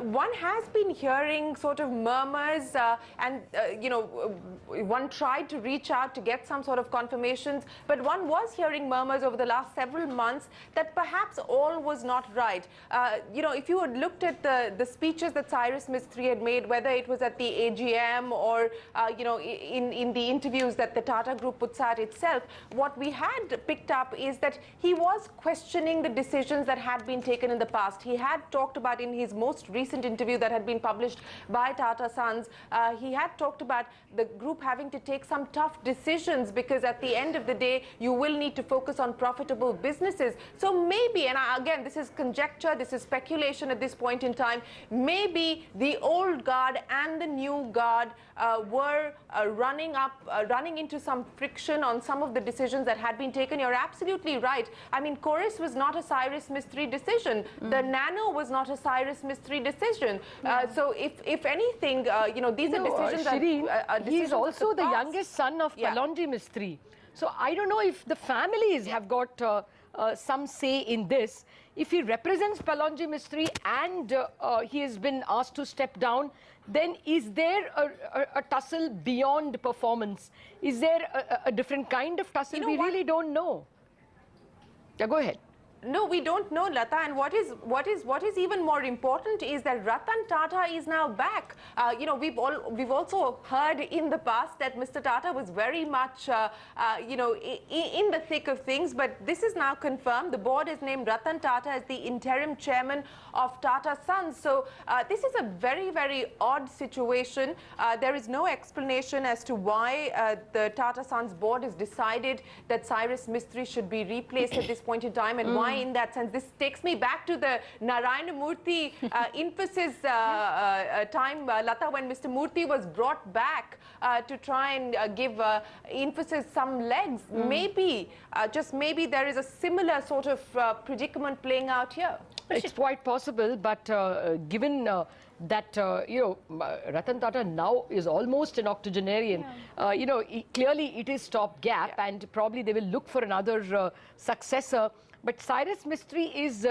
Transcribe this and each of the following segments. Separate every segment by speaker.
Speaker 1: one has been hearing sort of murmurs and, one tried to reach out to get some sort of confirmations, but one was hearing murmurs over the last several months that perhaps all was not right. If you had looked at the speeches that Cyrus Mistry had made, whether it was at the AGM or, in the interviews that the Tata Group puts out itself, what we had picked up is that he was questioning the decisions that had been taken in the past. He had talked about in his most recent interview that had been published by Tata Sons, he had talked about the group having to take some tough decisions because at the end of the day, you will need to focus on profitable businesses. So maybe, and again, this is conjecture, this is speculation at this point in time, maybe the old guard and the new guard were running into some friction on some of the decisions that had been taken. You're absolutely right. I mean, Chorus was not a Cyrus Mistry decision. The Nano was not a Cyrus Mistry decision. So if anything, these are decisions
Speaker 2: Shireen, he's also the youngest son of Palonji Mistry. So I don't know if the families have got some say in this. If he represents Palonji Mistry and he has been asked to step down, then is there a tussle beyond performance? Is there a different kind of tussle? We really don't know. Yeah, go ahead.
Speaker 1: No, we don't know, Lata, and what is even more important is that Ratan Tata is now back. We've also heard in the past that Mr. Tata was very much in the thick of things, but this is now confirmed. The board has named Ratan Tata as the interim chairman of Tata Sons. So this is a very, very odd situation. There is no explanation as to why the Tata Sons board has decided that Cyrus Mistry should be replaced at this point in time, and why in that sense. This takes me back to the Narayana Murthy Infosys time, Lata, when Mr. Murthy was brought back to try and give Infosys some legs. Maybe, just maybe, there is a similar sort of predicament playing out here.
Speaker 2: It's quite possible, but given that, Ratan Tata now is almost an octogenarian, clearly it is stopgap, and probably they will look for another successor. But Cyrus Mistry is,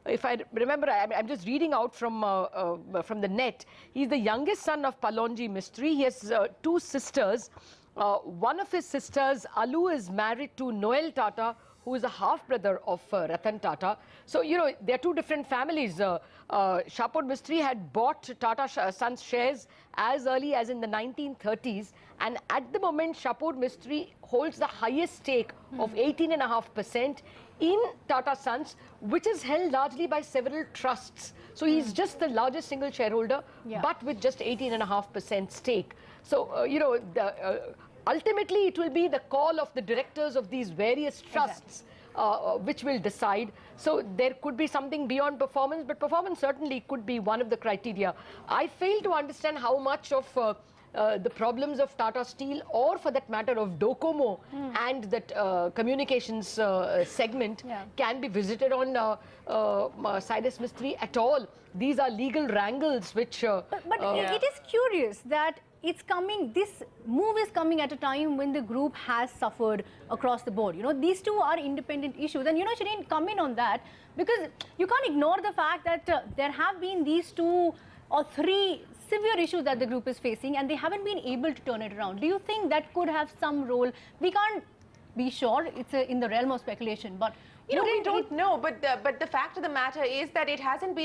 Speaker 2: if I remember, I'm just reading out from the net. He's the youngest son of Palonji Mistry. He has two sisters. One of his sisters, Alu, is married to Noel Tata, who is a half-brother of Ratan Tata. So, there are two different families. Shapur Mistry had bought Tata Sons shares as early as in the 1930s. And at the moment, Shapur Mistry holds the highest stake of 18.5% in Tata Sons, which is held largely by several trusts. So he's just the largest single shareholder, but with just 18.5% stake. So, ultimately, it will be the call of the directors of these various trusts which will decide. So there could be something beyond performance, but performance certainly could be one of the criteria. I fail to understand how much of the problems of Tata Steel, or for that matter of Docomo and that communications segment can be visited on Cyrus Mistry at all. These are legal wrangles which...
Speaker 3: But it is curious that it's coming, this move is coming at a time when the group has suffered across the board. These two are independent issues. And, Shireen, come in on that, because you can't ignore the fact that there have been these 2 or 3 severe issues that the group is facing, and they haven't been able to turn it around. Do you think that could have some role? We can't be sure. It's in the realm of speculation, but
Speaker 1: we don't know. But the fact of the matter is that it hasn't been